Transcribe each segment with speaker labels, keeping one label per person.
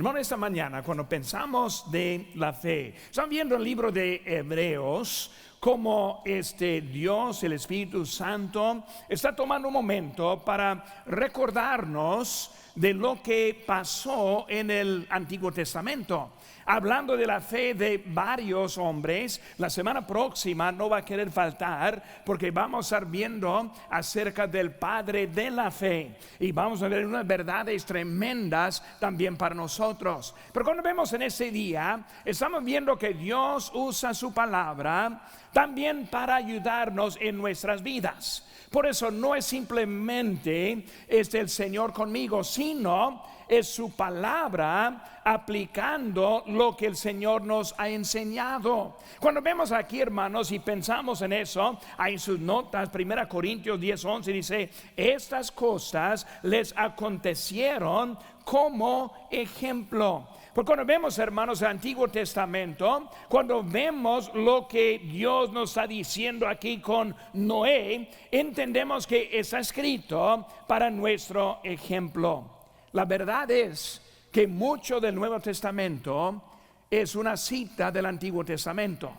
Speaker 1: Hermano, esta mañana cuando pensamos de la fe, están viendo el libro de Hebreos, como Dios, el Espíritu Santo, está tomando un momento para recordarnos de lo que pasó en el Antiguo Testamento. Hablando de la fe de varios hombres, la semana próxima no va a querer faltar, porque vamos a estar viendo acerca del padre de la fe y vamos a ver unas verdades tremendas también para nosotros. Pero cuando vemos en ese día, estamos viendo que Dios usa su palabra también para ayudarnos en nuestras vidas. Por eso no es simplemente el Señor conmigo, sino es su palabra aplicando lo que el Señor nos ha enseñado. Cuando vemos aquí, hermanos, y pensamos en eso, hay en sus notas, 1 Corintios 10:11 dice: estas cosas les acontecieron como ejemplo. Porque cuando vemos, hermanos, el Antiguo Testamento, cuando vemos lo que Dios nos está diciendo aquí con Noé, entendemos que está escrito para nuestro ejemplo. La verdad es que mucho del Nuevo Testamento es una cita del Antiguo Testamento.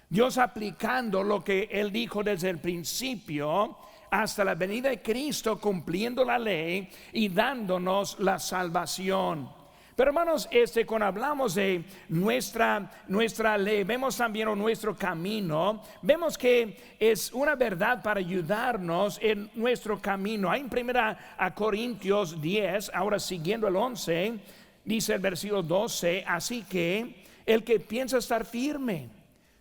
Speaker 1: Dios aplicando lo que Él dijo desde el principio hasta la venida de Cristo, cumpliendo la ley y dándonos la salvación. Pero hermanos, cuando hablamos de nuestra ley, vemos también nuestro camino, vemos que es una verdad para ayudarnos en nuestro camino. Hay en 1 Corintios 10, ahora siguiendo el 11, dice el versículo 12: así que el que piensa estar firme,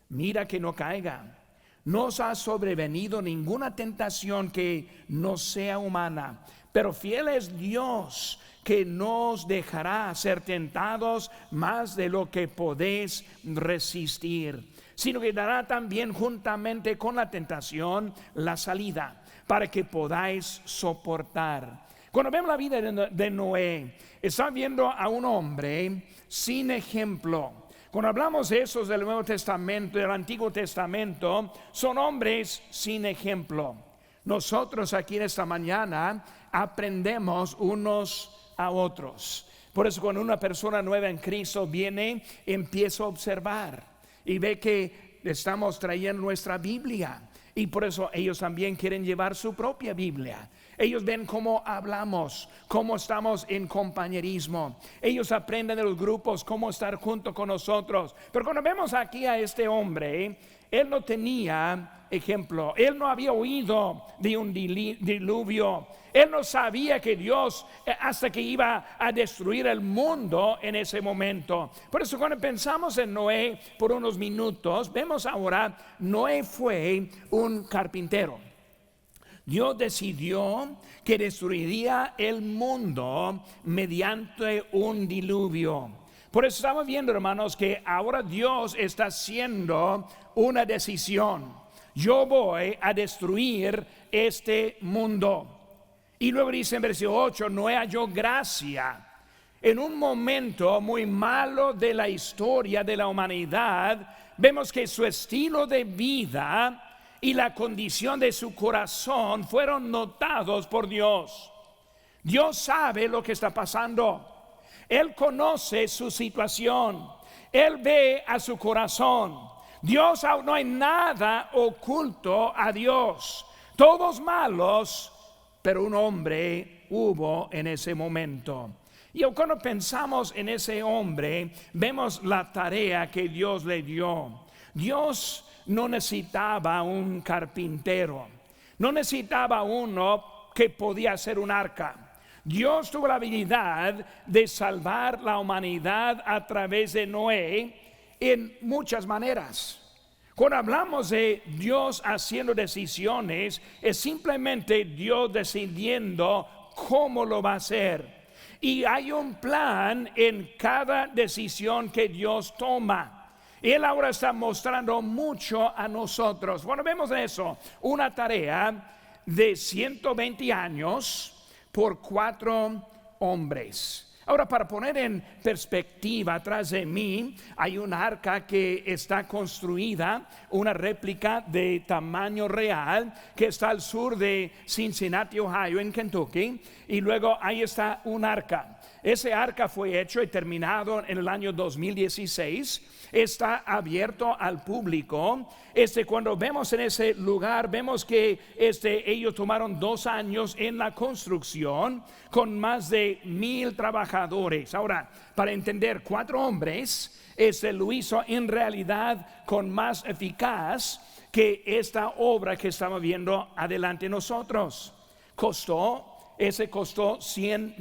Speaker 1: mira que no caiga. No os ha sobrevenido ninguna tentación que no sea humana, pero fiel es Dios, que no os dejará ser tentados más de lo que podéis resistir, sino que dará también juntamente con la tentación la salida, para que podáis soportar. Cuando vemos la vida de Noé, está viendo a un hombre sin ejemplo. Cuando hablamos de esos del Nuevo Testamento, del Antiguo Testamento, son hombres sin ejemplo. Nosotros aquí en esta mañana aprendemos unos a otros. Por eso cuando una persona nueva en Cristo viene, empieza a observar y ve que estamos trayendo nuestra Biblia, y por eso ellos también quieren llevar su propia Biblia. Ellos ven cómo hablamos, cómo estamos en compañerismo. Ellos aprenden de los grupos, cómo estar junto con nosotros. Pero cuando vemos aquí a este hombre, él no tenía ejemplo. Él no había oído de un diluvio. Él no sabía que Dios hasta que iba a destruir el mundo en ese momento. Por eso cuando pensamos en Noé por unos minutos, vemos ahora, Noé fue un carpintero. Dios decidió que destruiría el mundo mediante un diluvio. Por eso estamos viendo, hermanos, que ahora Dios está haciendo una decisión. Yo voy a destruir este mundo. Y luego dice en versículo 8: Noé halló gracia. En un momento muy malo de la historia de la humanidad, vemos que su estilo de vida y la condición de su corazón fueron notados por Dios. Dios sabe lo que está pasando. Él conoce su situación. Él ve a su corazón. Dios, no hay nada oculto a Dios. Todos malos, pero un hombre hubo en ese momento. Y cuando pensamos en ese hombre, vemos la tarea que Dios le dio. Dios no necesitaba un carpintero, no necesitaba uno que podía hacer un arca. Dios tuvo la habilidad de salvar la humanidad a través de Noé en muchas maneras. Cuando hablamos de Dios haciendo decisiones, es simplemente Dios decidiendo cómo lo va a hacer. Y hay un plan en cada decisión que Dios toma. Él ahora está mostrando mucho a nosotros. Bueno, vemos eso, una tarea de 120 años por 4 hombres. Ahora, para poner en perspectiva, atrás de mí hay un arca que está construida, una réplica de tamaño real, que está al sur de Cincinnati, Ohio, en Kentucky. Y luego ahí está un arca. ese arca fue hecho y terminado en el año 2016. Está abierto al público. Cuando vemos en ese lugar, vemos que ellos tomaron 2 años en la construcción con más de 1,000 trabajadores. Ahora, para entender, 4 hombres, lo hizo en realidad con más eficaz que esta obra que estamos viendo adelante nosotros. Costó 100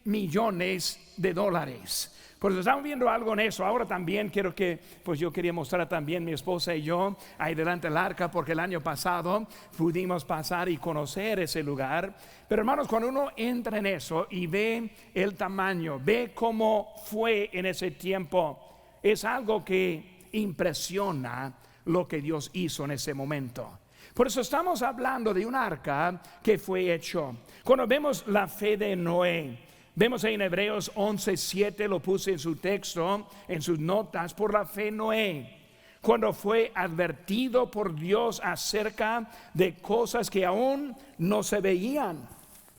Speaker 1: millones de dólares. Por eso estamos viendo algo en eso. Ahora también quiero que, pues yo quería mostrar también mi esposa y yo ahí delante del arca, porque el año pasado pudimos pasar y conocer ese lugar. Pero hermanos, cuando uno entra en eso y ve el tamaño, ve cómo fue en ese tiempo, es algo que impresiona lo que Dios hizo en ese momento. Por eso estamos hablando de un arca que fue hecho. Cuando vemos la fe de Noé, vemos ahí en Hebreos 11:7, lo puse en su texto, en sus notas. Por la fe Noé, cuando fue advertido por Dios acerca de cosas que aún no se veían,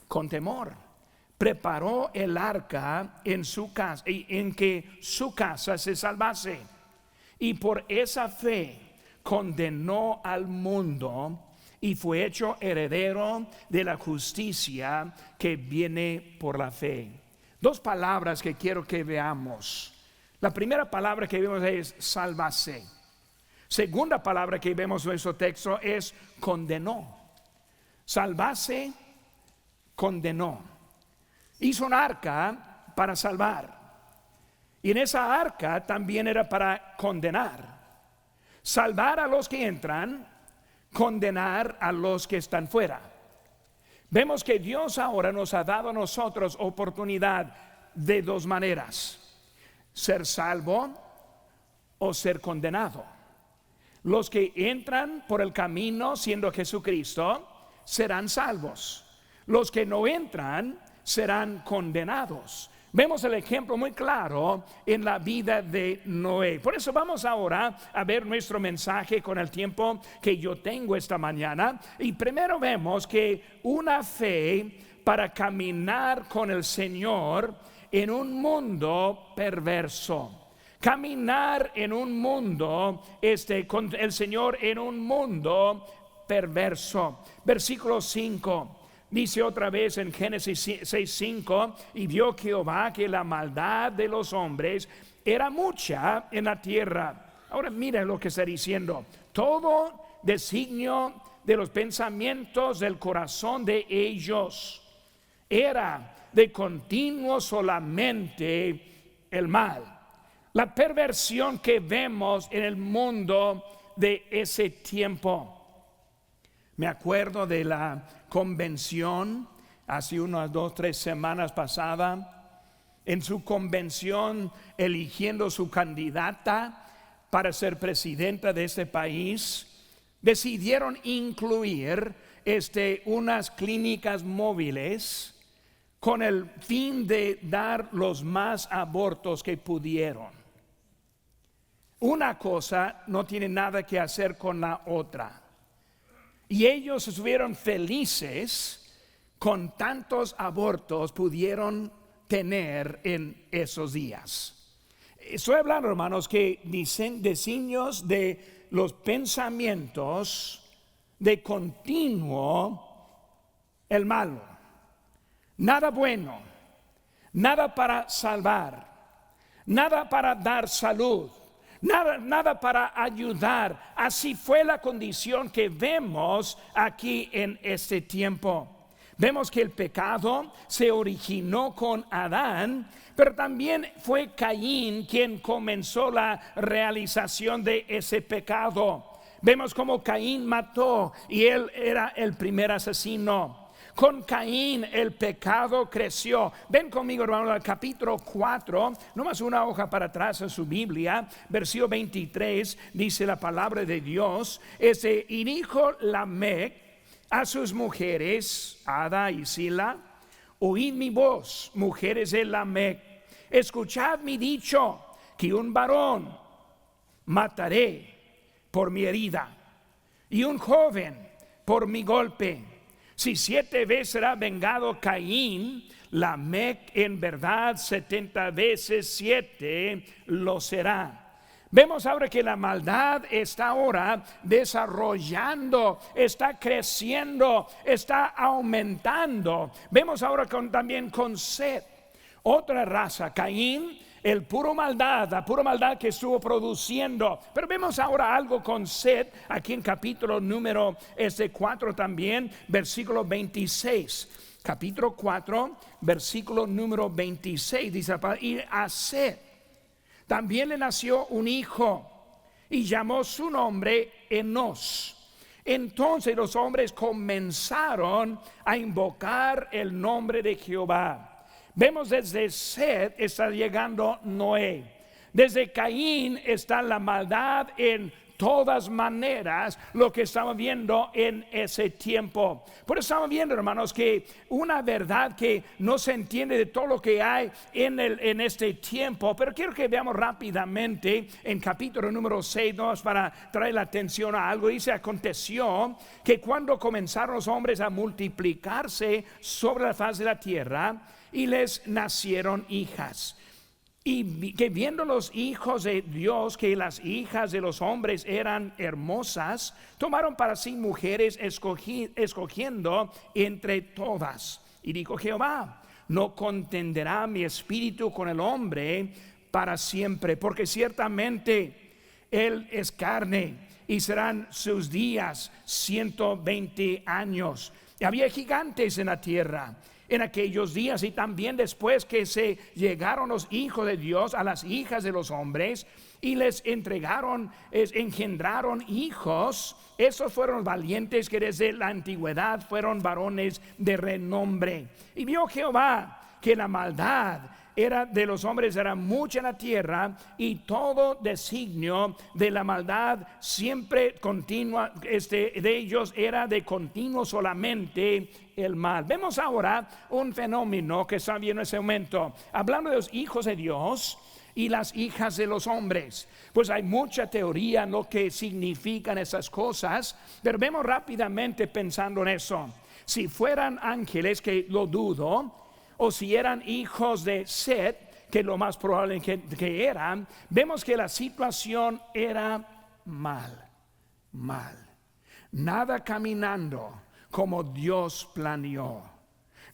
Speaker 1: con temor preparó el arca en su casa, en que su casa se salvase, y por esa fe condenó al mundo y fue hecho heredero de la justicia que viene por la fe. 2 palabras que quiero que veamos. La primera palabra que vemos es salvase. Segunda palabra que vemos en nuestro texto es condenó. Salvase, condenó. Hizo un arca para salvar, y en esa arca también era para condenar. Salvar a los que entran, condenar a los que están fuera. Vemos que Dios ahora nos ha dado a nosotros oportunidad de 2 maneras: ser salvo o ser condenado. Los que entran por el camino siendo Jesucristo serán salvos. Los que no entran serán condenados. Vemos el ejemplo muy claro en la vida de Noé. Por eso vamos ahora a ver nuestro mensaje con el tiempo que yo tengo esta mañana. Y primero vemos que una fe para caminar con el Señor en un mundo perverso. Caminar en un mundo, con el Señor en un mundo perverso. Versículo 5. Dice otra vez en Génesis 6:5: y vio Jehová que la maldad de los hombres era mucha en la tierra. Ahora mira lo que está diciendo: todo designio de los pensamientos del corazón de ellos era de continuo solamente el mal. La perversión que vemos en el mundo de ese tiempo. Me acuerdo de la convención hace unas 2-3 semanas pasada. En su convención, eligiendo su candidata para ser presidenta de este país, decidieron incluir unas clínicas móviles con el fin de dar los más abortos que pudieron. Una cosa no tiene nada que hacer con la otra. Y ellos estuvieron felices con tantos abortos pudieron tener en esos días. Estoy hablando, hermanos, que dicen designios de los pensamientos de continuo el malo. Nada bueno, nada para salvar, nada para dar salud, nada para ayudar. Así fue la condición que vemos aquí en este tiempo. Vemos que el pecado se originó con Adán, pero también fue Caín quien comenzó la realización de ese pecado. Vemos como Caín mató y él era el primer asesino. Con Caín el pecado creció. Ven conmigo, hermano, al capítulo 4, nomás una hoja para atrás en su Biblia, versículo 23, dice la palabra de Dios: y dijo Lamec a sus mujeres, Ada y Sila: oíd mi voz, mujeres de Lamec, escuchad mi dicho, que un varón mataré por mi herida, y un joven por mi golpe. Si 7 veces será vengado Caín, Lamec en verdad 70 veces 7 lo será. Vemos ahora que la maldad está ahora desarrollando, está creciendo, está aumentando. Vemos ahora también con Set, otra raza, Caín, la pura maldad que estuvo produciendo. Pero vemos ahora algo con Set, aquí en capítulo número 4 también, versículo 26. Capítulo 4, versículo número 26, dice: y a Set también le nació un hijo y llamó su nombre Enos. Entonces los hombres comenzaron a invocar el nombre de Jehová. Vemos desde Set está llegando Noé. Desde Caín está la maldad en todas maneras, lo que estamos viendo en ese tiempo. Por eso estamos viendo, hermanos, que una verdad que no se entiende de todo lo que hay en este tiempo. Pero quiero que veamos rápidamente en capítulo número 6, ¿no? Para traer la atención a algo. Dice: aconteció que cuando comenzaron los hombres a multiplicarse sobre la faz de la tierra, y les nacieron hijas, y que viendo los hijos de Dios que las hijas de los hombres eran hermosas, tomaron para sí mujeres, escogiendo entre todas. Y dijo Jehová: no contenderá mi espíritu con el hombre para siempre, porque ciertamente él es carne, y serán sus días 120 años. Y había gigantes en la tierra en aquellos días, y también después que se llegaron los hijos de Dios a las hijas de los hombres y les engendraron hijos. Esos fueron valientes que desde la antigüedad fueron varones de renombre. Y vio Jehová que la maldad de los hombres era mucha en la tierra, y todo designio de la maldad siempre continua, de ellos era de continuo solamente el mal. Vemos ahora un fenómeno que está viendo en ese momento, hablando de los hijos de Dios y las hijas de los hombres. Pues hay mucha teoría en lo que significan esas cosas, pero vemos rápidamente pensando en eso. Si fueran ángeles, que lo dudo, o si eran hijos de Set, que lo más probable que eran, vemos que la situación era mal. Nada caminando como Dios planeó,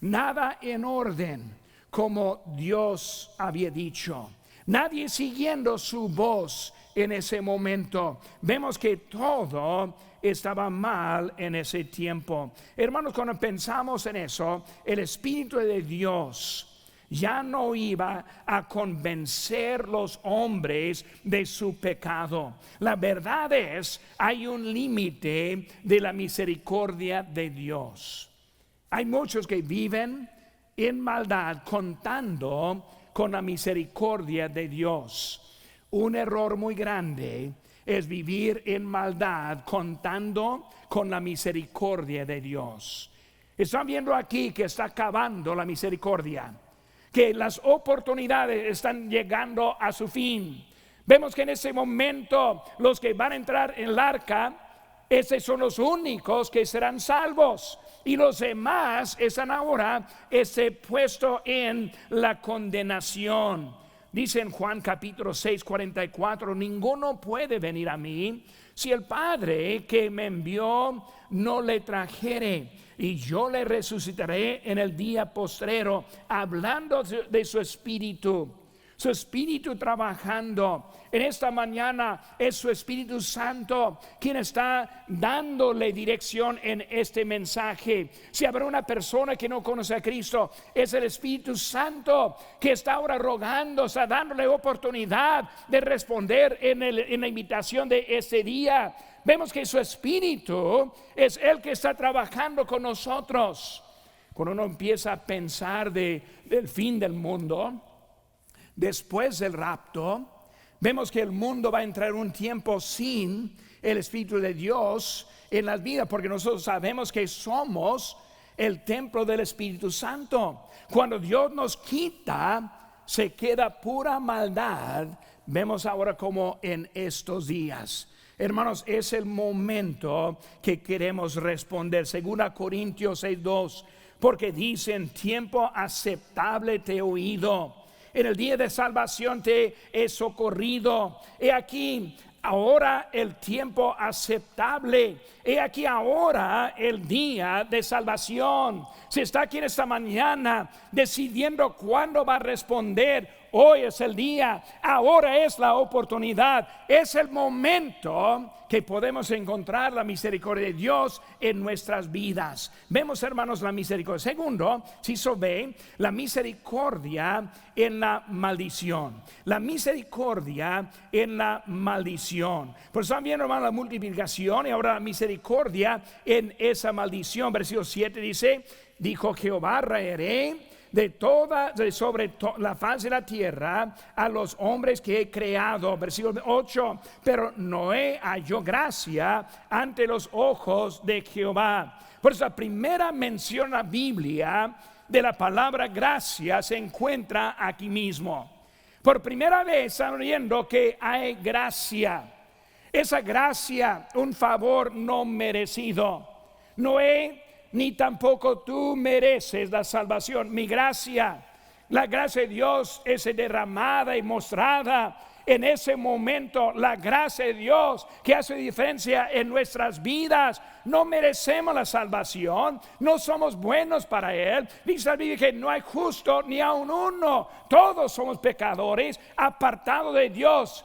Speaker 1: nada en orden como Dios había dicho, nadie siguiendo su voz en ese momento. Vemos que todo estaba mal en ese tiempo. Hermanos, cuando pensamos en eso, el Espíritu de Dios ya no iba a convencer los hombres de su pecado. La verdad es, hay un límite de la misericordia de Dios. Hay muchos que viven en maldad contando con la misericordia de Dios. Un error muy grande es vivir en maldad contando con la misericordia de Dios. Están viendo aquí que está acabando la misericordia, que las oportunidades están llegando a su fin. Vemos que en ese momento los que van a entrar en el arca, esos son los únicos que serán salvos, y los demás están ahora puestos en la condenación. Dice en Juan capítulo 6, 44: ninguno puede venir a mí si el Padre que me envió no le trajere, y yo le resucitaré en el día postrero. Hablando de su espíritu trabajando. En esta mañana es su Espíritu Santo quien está dándole dirección en este mensaje. Si habrá una persona que no conoce a Cristo, es el Espíritu Santo que está ahora rogando, está dándole oportunidad de responder en la invitación de este día. Vemos que su Espíritu es el que está trabajando con nosotros. Cuando uno empieza a pensar del fin del mundo, después del rapto, vemos que el mundo va a entrar en un tiempo sin el Espíritu de Dios en las vidas, porque nosotros sabemos que somos el templo del Espíritu Santo. Cuando Dios nos quita, se queda pura maldad. Vemos ahora como en estos días Hermanos, es el momento que queremos responder. 2 Corintios 6:2, porque dicen: tiempo aceptable te he oído, en el día de salvación te he socorrido. He aquí ahora el tiempo aceptable. He aquí ahora el día de salvación. Si está aquí en esta mañana decidiendo cuándo va a responder, hoy es el día, ahora es la oportunidad, es el momento que podemos encontrar la misericordia de Dios en nuestras vidas. Vemos, hermanos, la misericordia. Segundo, si se ve, la misericordia en la maldición. La misericordia en la maldición. Pues están viendo, hermanos, la multiplicación y ahora la misericordia en esa maldición. Versículo 7 dice: dijo Jehová: raeré sobre la faz de la tierra a los hombres que he creado. Versículo 8: pero Noé halló gracia ante los ojos de Jehová. Por eso la primera mención en la Biblia de la palabra gracia se encuentra aquí mismo. Por primera vez estamos viendo que hay gracia. Esa gracia, un favor no merecido. Noé, ni tampoco tú mereces la salvación. Mi gracia, la gracia de Dios es derramada y mostrada en ese momento. La gracia de Dios que hace diferencia en nuestras vidas. No merecemos la salvación, no somos buenos para Él. Dice la Biblia que no hay justo ni aun uno. Todos somos pecadores, apartados de Dios.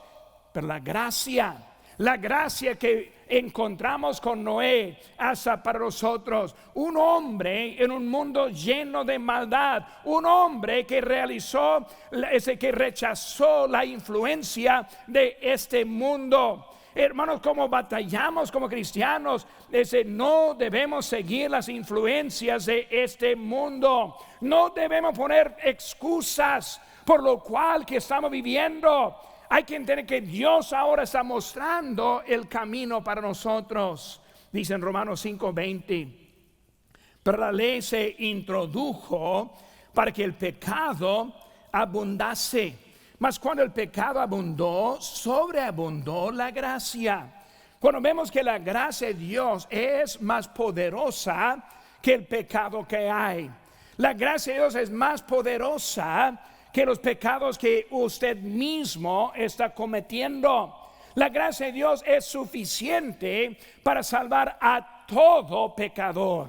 Speaker 1: Pero la gracia que encontramos con Noé hasta para nosotros, un hombre en un mundo lleno de maldad, un hombre que que rechazó la influencia de este mundo. Hermanos, como batallamos como cristianos, no debemos seguir las influencias de este mundo. No debemos poner excusas por lo cual que estamos viviendo. Hay que entender que Dios ahora está mostrando el camino para nosotros. Dice en Romanos 5:20: pero la ley se introdujo para que el pecado abundase. Mas cuando el pecado abundó, sobreabundó la gracia. Cuando vemos que la gracia de Dios es más poderosa que el pecado que hay. La gracia de Dios es más poderosa que los pecados que usted mismo está cometiendo. La gracia de Dios es suficiente para salvar a todo pecador.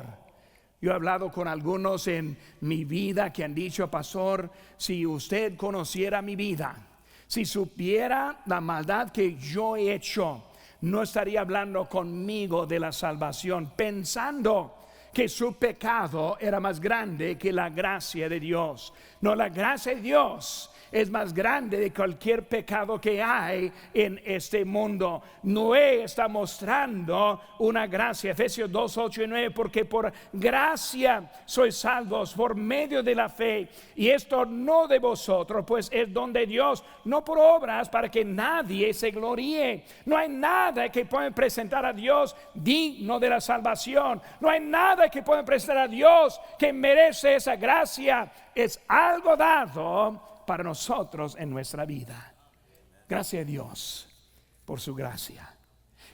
Speaker 1: Yo he hablado con algunos en mi vida que han dicho: pastor, si usted conociera mi vida, si supiera la maldad que yo he hecho, no estaría hablando conmigo de la salvación, pensando que su pecado era más grande que la gracia de Dios. No, la gracia de Dios es más grande de cualquier pecado que hay en este mundo. Noé está mostrando una gracia. Efesios 2:8 y 9: porque por gracia sois salvos por medio de la fe, y esto no de vosotros, pues es don de Dios, no por obras, para que nadie se gloríe. No hay nada que pueden presentar a Dios digno de la salvación. No hay nada que pueden presentar a Dios que merece esa gracia. Es algo dado para nosotros en nuestra vida. Gracias a Dios por su gracia.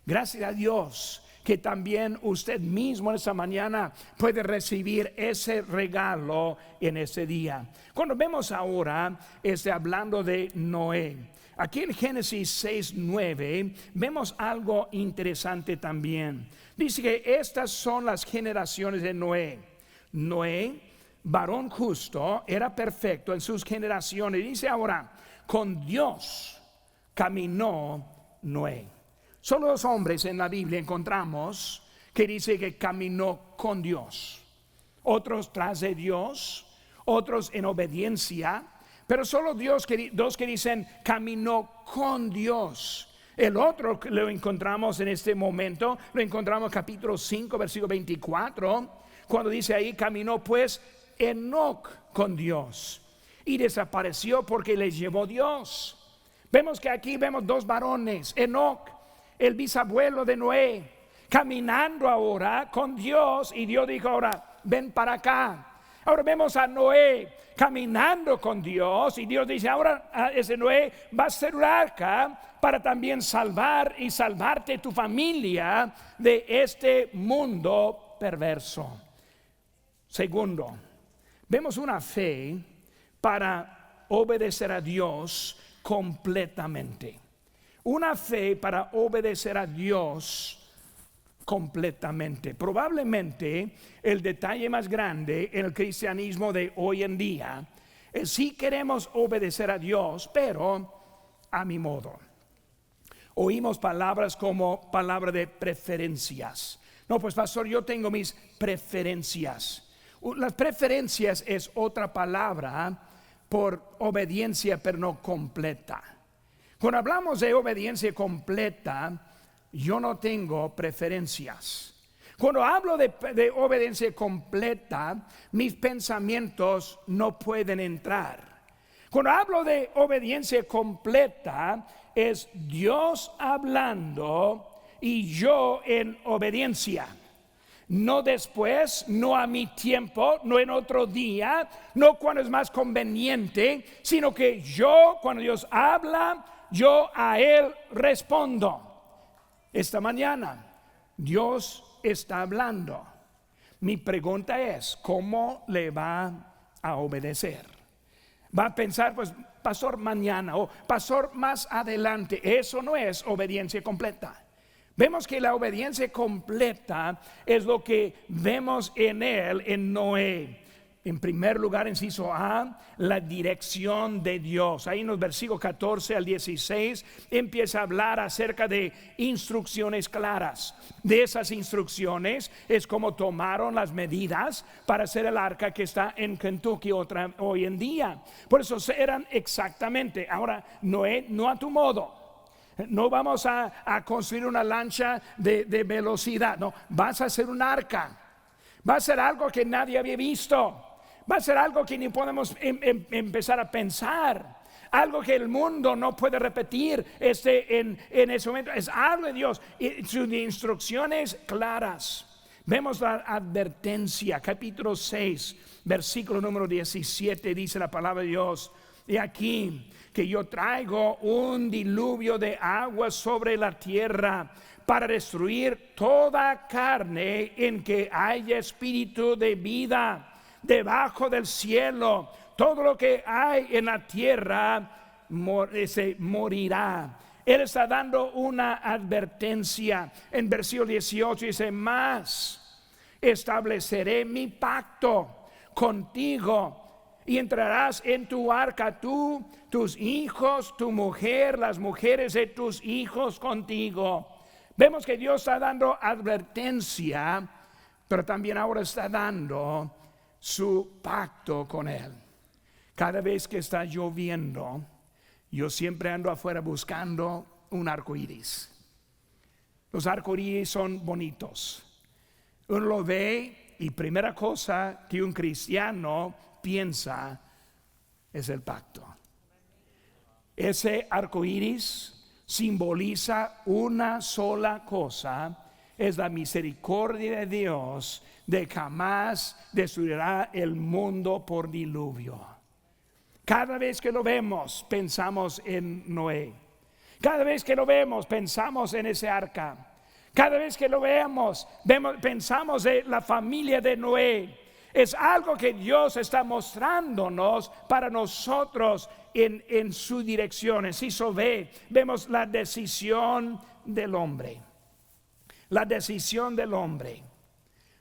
Speaker 1: Gracias a Dios que también usted mismo en esta mañana puede recibir ese regalo en ese día. Cuando vemos ahora hablando de Noé, aquí en Génesis 6:9 vemos algo interesante también. Dice que estas son las generaciones de Noé. Noé, varón justo, era perfecto en sus generaciones. Dice ahora: con Dios caminó Noé. Solo dos hombres en la Biblia encontramos que dice que caminó con Dios. Otros tras de Dios, otros en obediencia, pero solo dos que dicen caminó con Dios. El otro que lo encontramos en este momento, lo encontramos en capítulo 5, versículo 24, cuando dice ahí: caminó pues Enoc con Dios y desapareció porque le llevó Dios. Vemos que aquí vemos dos varones: Enoc, el bisabuelo de Noé, caminando ahora con Dios, y Dios dijo: ahora ven para acá. Ahora vemos a Noé caminando con Dios y Dios dice, ahora ese Noé va a ser un arca para también salvar y salvarte tu familia de este mundo perverso. Segundo, vemos una fe para obedecer a Dios completamente. Una fe para obedecer a Dios completamente. Probablemente el detalle más grande en el cristianismo de hoy en día es si queremos obedecer a Dios, pero a mi modo. Oímos palabras como palabra de preferencias. No, pues pastor, yo tengo mis preferencias. Las preferencias es otra palabra por obediencia, pero no completa. Cuando hablamos de obediencia completa, yo no tengo preferencias. Cuando hablo de obediencia completa, mis pensamientos no pueden entrar. Cuando hablo de obediencia completa, es Dios hablando y yo en obediencia. No después, no a mi tiempo, no en otro día, no cuando es más conveniente, sino que yo, cuando Dios habla, yo a Él respondo. Esta mañana Dios está hablando. Mi pregunta es, ¿cómo le va a obedecer? Va a pensar, pues, pastor, mañana o pastor, más adelante. Eso no es obediencia completa. Vemos que la obediencia completa es lo que vemos en él, en Noé. En primer lugar, inciso A, la dirección de Dios. Ahí en los versículos 14 al 16 empieza a hablar acerca de instrucciones claras. De esas instrucciones es como tomaron las medidas para hacer el arca que está en Kentucky hoy en día. Por eso eran exactamente, ahora Noé, no a tu modo. No vamos a construir una lancha de velocidad. No, vas a hacer un arca. Va a ser algo que nadie había visto. Va a ser algo que ni podemos empezar a pensar. Algo que el mundo no puede repetir en ese momento. Es algo de Dios. Y sus instrucciones claras. Vemos la advertencia, capítulo 6, versículo número 17, dice la palabra de Dios. Y aquí que yo traigo un diluvio de agua sobre la tierra para destruir toda carne en que haya espíritu de vida debajo del cielo. Todo lo que hay en la tierra se morirá. Él está dando una advertencia. En versículo 18 dice, más estableceré mi pacto contigo y entrarás en tu arca, tú, tus hijos, tu mujer, las mujeres de tus hijos contigo. Vemos que Dios está dando advertencia, pero también ahora está dando su pacto con él. Cada vez que está lloviendo, yo siempre ando afuera buscando un arco iris. Los arcoíris son bonitos. Uno lo ve y primera cosa que un cristiano piensa es el pacto. Ese arco iris simboliza una sola cosa: es la misericordia de Dios de que jamás destruirá el mundo por diluvio. Cada vez que lo vemos pensamos en Noé. Cada vez que lo vemos pensamos en ese arca. Cada vez que lo vemos pensamos en la familia de Noé. Es algo que Dios está mostrándonos para nosotros en su dirección. En inciso B, vemos la decisión del hombre. La decisión del hombre.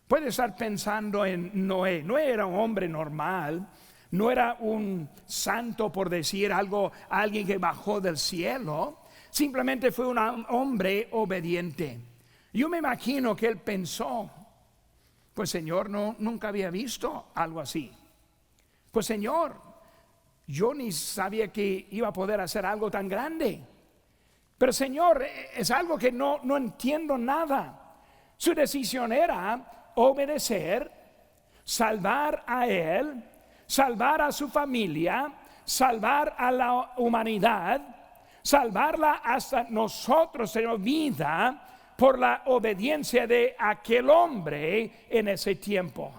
Speaker 1: Puede estar pensando en Noé. Noé era un hombre normal. No era un santo, por decir algo, alguien que bajó del cielo. Simplemente fue un hombre obediente. Yo me imagino que él pensó, pues Señor, nunca había visto algo así. Pues Señor, yo ni sabía que iba a poder hacer algo tan grande. Pero Señor, es algo que no entiendo nada. Su decisión era obedecer, salvar a él, salvar a su familia, salvar a la humanidad, salvarla hasta nosotros, Señor, vida, por la obediencia de aquel hombre en ese tiempo.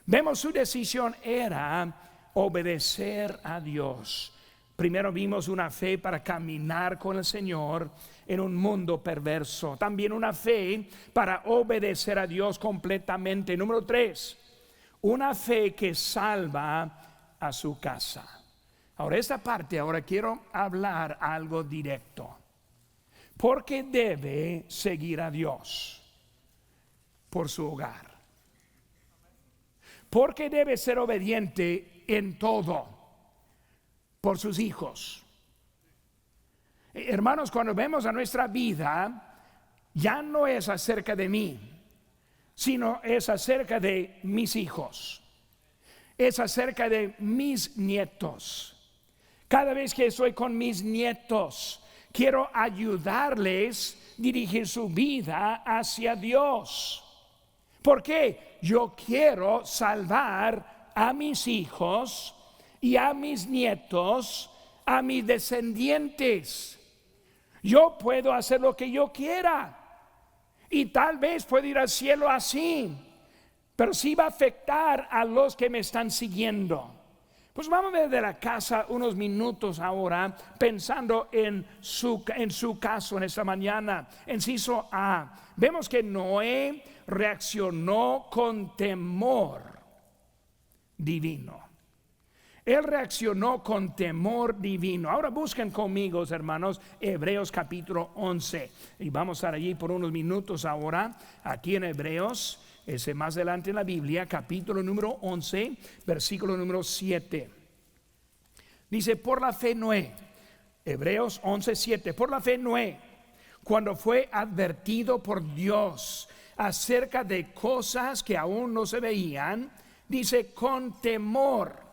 Speaker 1: Vemos su decisión era obedecer a Dios. Primero vimos una fe para caminar con el Señor en un mundo perverso. También una fe para obedecer a Dios completamente. Número 3, una fe que salva a su casa. Ahora esta parte, ahora quiero hablar algo directo. ¿Por qué debe seguir a Dios? Por su hogar. ¿Por qué debe ser obediente en todo? Por sus hijos. Hermanos, cuando vemos a nuestra vida, ya no es acerca de mí, sino es acerca de mis hijos. Es acerca de mis nietos. Cada vez que estoy con mis nietos, quiero ayudarles a dirigir su vida hacia Dios. ¿Por qué? Yo quiero salvar a mis hijos y a mis nietos, a mis descendientes. Yo puedo hacer lo que yo quiera y tal vez puedo ir al cielo así, pero sí va a afectar a los que me están siguiendo. Pues vamos a ver de la casa unos minutos ahora, pensando en su caso en esta mañana. Inciso A, vemos que Noé reaccionó con temor divino. Él reaccionó con temor divino. Ahora busquen conmigo, hermanos, Hebreos capítulo 11. Y vamos a estar allí por unos minutos ahora, aquí en Hebreos, ese más adelante en la Biblia, capítulo número 11, versículo número 7. Dice, por la fe Noé, Hebreos 11, 7, por la fe Noé, cuando fue advertido por Dios acerca de cosas que aún no se veían, dice, con temor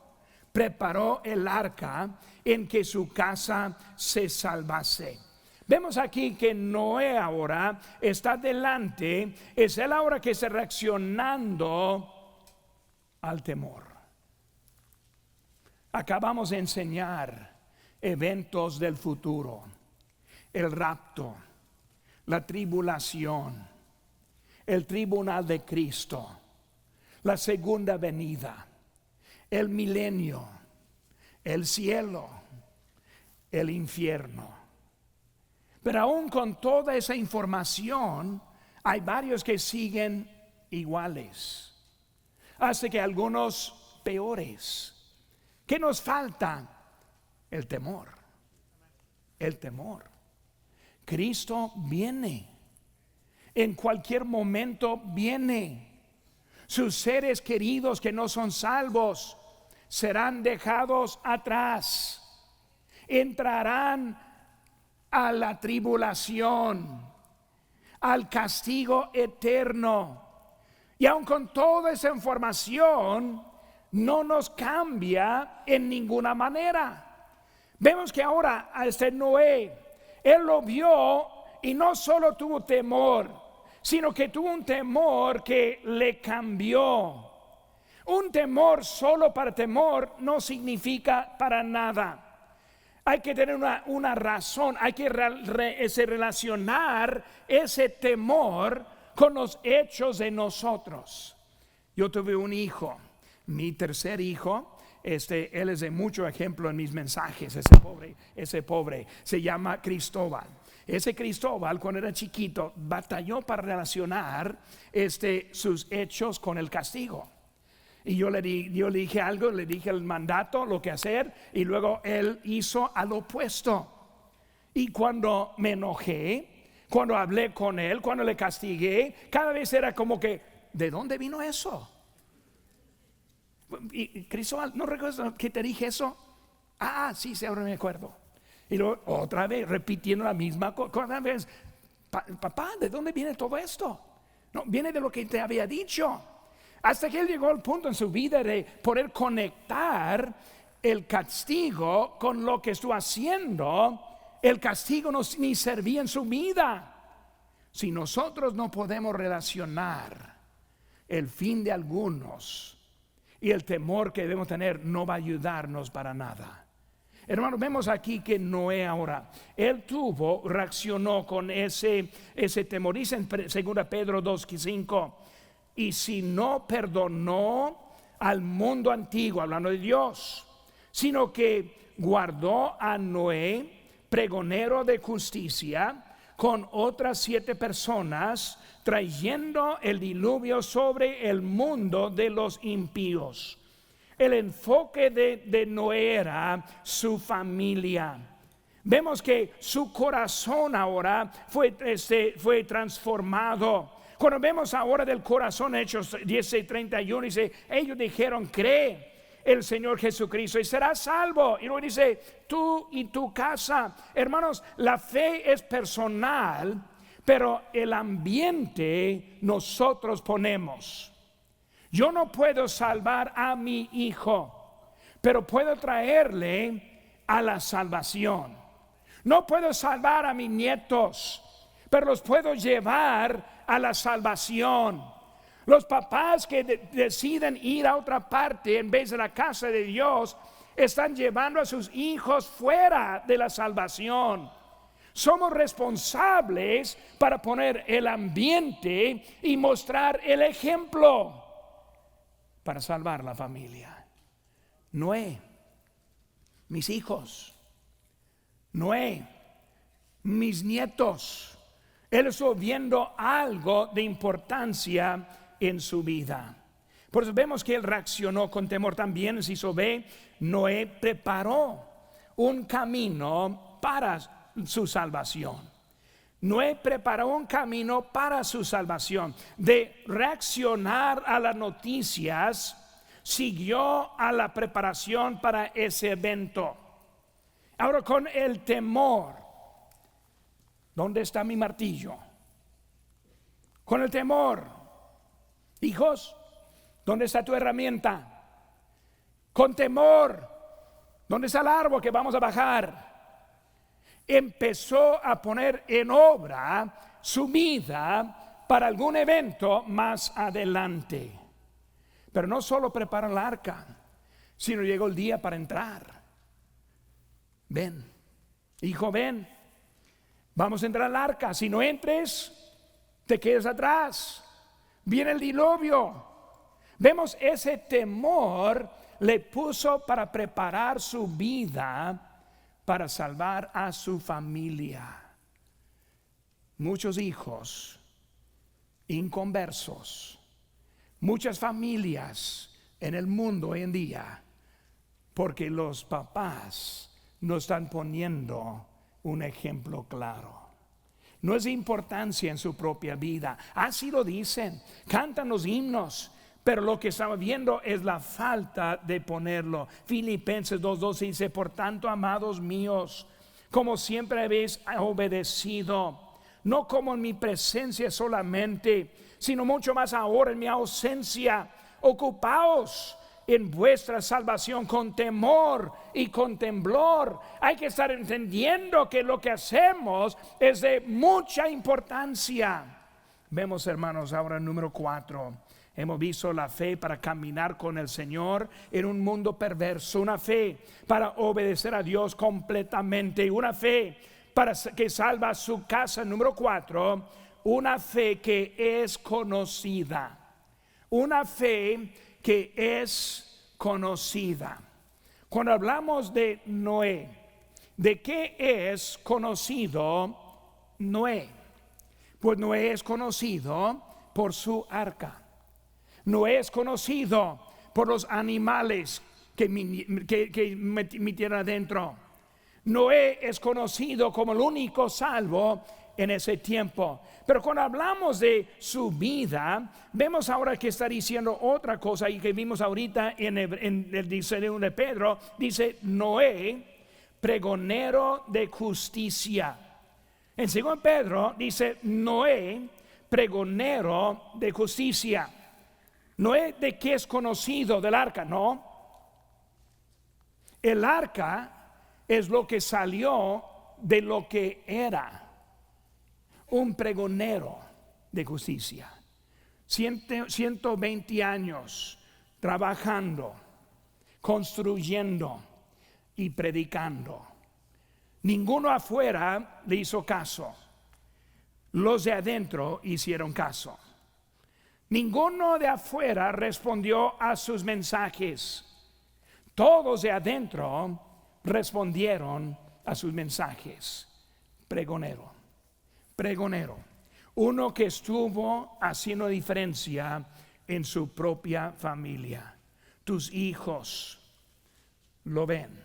Speaker 1: preparó el arca en que su casa se salvase. Vemos aquí que Noé ahora está delante, es él ahora que está reaccionando al temor. Acabamos de enseñar eventos del futuro, el rapto, la tribulación, el tribunal de Cristo, la segunda venida, el milenio, el cielo, el infierno. Pero aún con toda esa información, hay varios que siguen iguales, hasta que algunos peores. ¿Qué nos falta? El temor. El temor. Cristo viene. En cualquier momento viene. Sus seres queridos que no son salvos serán dejados atrás. Entrarán a la tribulación, al castigo eterno. Y aun con toda esa información, no nos cambia en ninguna manera. Vemos que ahora a este Noé, él lo vio y no solo tuvo temor, sino que tuvo un temor que le cambió. Un temor solo para temor no significa para nada. Hay que tener una razón, hay que relacionar ese temor con los hechos de nosotros. Yo tuve un hijo, mi tercer hijo, él es de mucho ejemplo en mis mensajes, ese pobre, se llama Cristóbal. Ese Cristóbal, cuando era chiquito, batalló para relacionar sus hechos con el castigo. Y yo le dije algo, le dije el mandato, lo que hacer, y luego él hizo al opuesto. Y cuando me enojé, cuando hablé con él, cuando le castigué, cada vez era como que, ¿de dónde vino eso? Y Cristóbal, ¿no recuerdas que te dije eso? Sí, ahora me acuerdo. Y luego otra vez repitiendo la misma cosa. Otra vez, papá, ¿de dónde viene todo esto? No, viene de lo que te había dicho. Hasta que él llegó al punto en su vida de poder conectar el castigo con lo que estuvo haciendo. El castigo no ni servía en su vida. Si nosotros no podemos relacionar el fin de algunos y el temor que debemos tener, no va a ayudarnos para nada. Hermanos, vemos aquí que Noé ahora, él reaccionó con ese temor. Dice en 2 Pedro 2:5, y si no perdonó al mundo antiguo, hablando de Dios, sino que guardó a Noé, pregonero de justicia, con otras 7 personas, trayendo el diluvio sobre el mundo de los impíos. El enfoque de Noé era su familia. Vemos que su corazón ahora fue transformado. Cuando vemos ahora del corazón, Hechos 16:31, dice, ellos dijeron, cree el Señor Jesucristo y serás salvo. Y luego dice, tú y tu casa. Hermanos, la fe es personal, pero el ambiente nosotros ponemos. Yo no puedo salvar a mi hijo, pero puedo traerle a la salvación. No puedo salvar a mis nietos, pero los puedo llevar a la salvación. Los papás que deciden ir a otra parte en vez de la casa de Dios, están llevando a sus hijos fuera de la salvación. Somos responsables para poner el ambiente y mostrar el ejemplo para salvar la familia. Noé, mis hijos. Noé, mis nietos. Él estuvo viendo algo de importancia en su vida. Por eso vemos que él reaccionó con temor. También, si se ve, Noé preparó un camino para su salvación. Noé preparó un camino para su salvación. De reaccionar a las noticias, siguió a la preparación para ese evento. Ahora, con el temor, ¿dónde está mi martillo? Con el temor, hijos, ¿dónde está tu herramienta? Con temor, ¿dónde está el árbol que vamos a bajar? Empezó a poner en obra su vida para algún evento más adelante. Pero no solo prepara el arca, sino llegó el día para entrar. Ven, hijo, ven. Vamos a entrar al arca. Si no entres, te quedas atrás. Viene el diluvio. Vemos ese temor le puso para preparar su vida para salvar a su familia. Muchos hijos inconversos, muchas familias en el mundo hoy en día, porque los papás no están poniendo un ejemplo claro. No es de importancia en su propia vida. Así lo dicen, cantan los himnos, pero lo que estamos viendo es la falta de ponerlo. Filipenses 2:12 dice, por tanto, amados míos, como siempre habéis obedecido, no como en mi presencia solamente, sino mucho más ahora en mi ausencia, ocupaos en vuestra salvación con temor y con temblor. Hay que estar entendiendo que lo que hacemos es de mucha importancia. Vemos, hermanos, ahora el número 4. Hemos visto la fe para caminar con el Señor en un mundo perverso, una fe para obedecer a Dios completamente, una fe para que salva su casa. Número 4, una fe que es conocida, una fe que es conocida. Cuando hablamos de Noé, ¿de qué es conocido Noé? Pues Noé es conocido por su arca. Noé es conocido por los animales que metieron adentro. Noé es conocido como el único salvo en ese tiempo. Pero cuando hablamos de su vida, vemos ahora que está diciendo otra cosa y que vimos ahorita en el diseño de Pedro. Dice Noé, pregonero de justicia. En 2 Pedro dice Noé, pregonero de justicia. Noé, ¿de qué es conocido? Del arca, no. El arca es lo que salió de lo que era un pregonero de justicia. 120 años trabajando, construyendo y predicando. Ninguno afuera le hizo caso. Los de adentro hicieron caso. Ninguno de afuera respondió a sus mensajes. Todos de adentro respondieron a sus mensajes. Pregonero, pregonero, uno que estuvo haciendo diferencia en su propia familia. Tus hijos lo ven,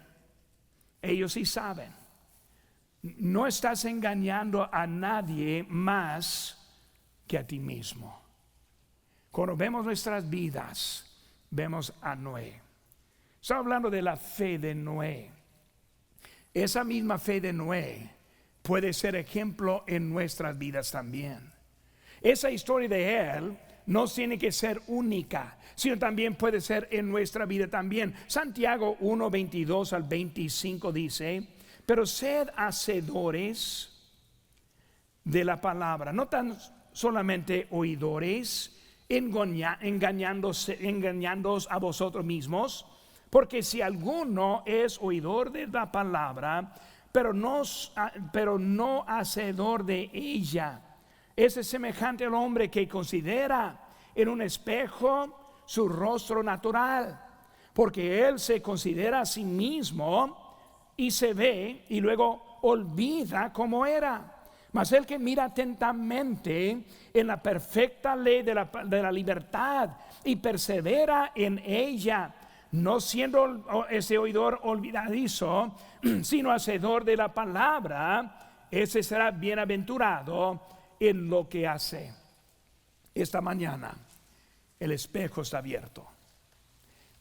Speaker 1: ellos sí saben. No estás engañando a nadie más que a ti mismo. Cuando vemos nuestras vidas, vemos a Noé. Estamos hablando de la fe de Noé. Esa misma fe de Noé puede ser ejemplo en nuestras vidas también. Esa historia de él no tiene que ser única, sino también puede ser en nuestra vida también. Santiago 1, 22 al 25 dice: pero sed hacedores de la palabra, no tan solamente oidores, engañándoos a vosotros mismos. Porque si alguno es oidor de la palabra, pero no hacedor de ella, ese es semejante al hombre que considera en un espejo su rostro natural, porque él se considera a sí mismo y se ve y luego olvida cómo era. Mas el que mira atentamente en la perfecta ley de la libertad y persevera en ella, no siendo ese oidor olvidadizo, sino hacedor de la palabra, ese será bienaventurado en lo que hace. Esta mañana el espejo está abierto.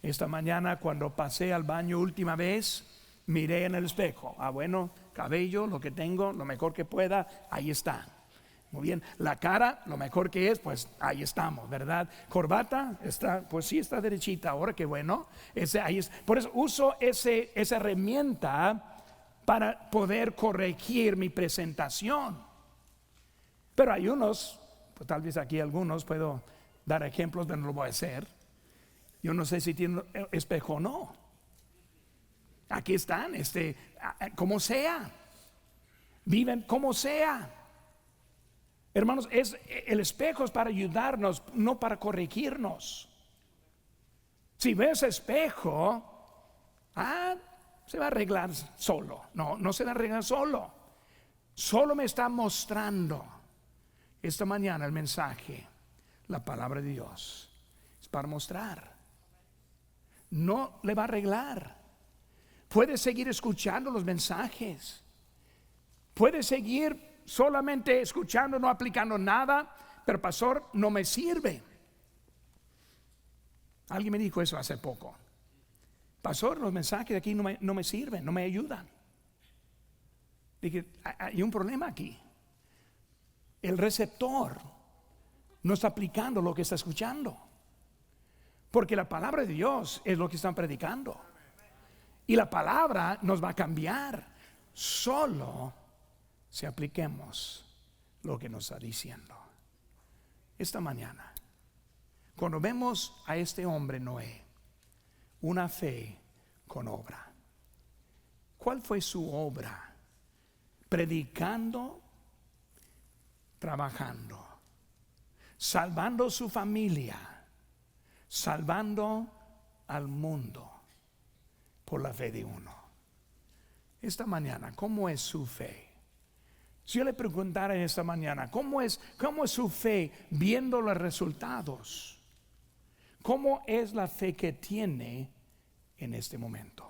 Speaker 1: Esta mañana, cuando pasé al baño última vez, miré en el espejo. Bueno, cabello, lo que tengo, lo mejor que pueda, ahí está. Muy bien, la cara, lo mejor que es, pues ahí estamos, ¿verdad? Corbata, está, pues sí está derechita ahora, qué bueno. Ahí es. Por eso uso esa herramienta para poder corregir mi presentación. Pero hay unos, pues tal vez aquí algunos puedo dar ejemplos, pero no lo voy a hacer. Yo no sé si tienen espejo o no. Aquí están, como sea, viven como sea. Hermanos, el espejo es para ayudarnos, no para corregirnos. Si ves espejo, se va a arreglar solo. No se va a arreglar solo. Solo me está mostrando esta mañana el mensaje, la palabra de Dios. Es para mostrar. No le va a arreglar. Puede seguir escuchando los mensajes. Puede seguir solamente escuchando, no aplicando nada, pero pastor, no me sirve. Alguien me dijo eso hace poco. Pastor, los mensajes de aquí no me sirven, no me ayudan. Dije, hay un problema aquí. El receptor no está aplicando lo que está escuchando, porque la palabra de Dios es lo que están predicando, y la palabra nos va a cambiar solo si apliquemos lo que nos está diciendo. Esta mañana, cuando vemos a este hombre Noé, una fe con obra. ¿Cuál fue su obra? Predicando, trabajando, salvando su familia, salvando al mundo por la fe de uno. Esta mañana, ¿cómo es su fe? Si yo le preguntara esta mañana, ¿cómo es su fe viendo los resultados? ¿Cómo es la fe que tiene en este momento?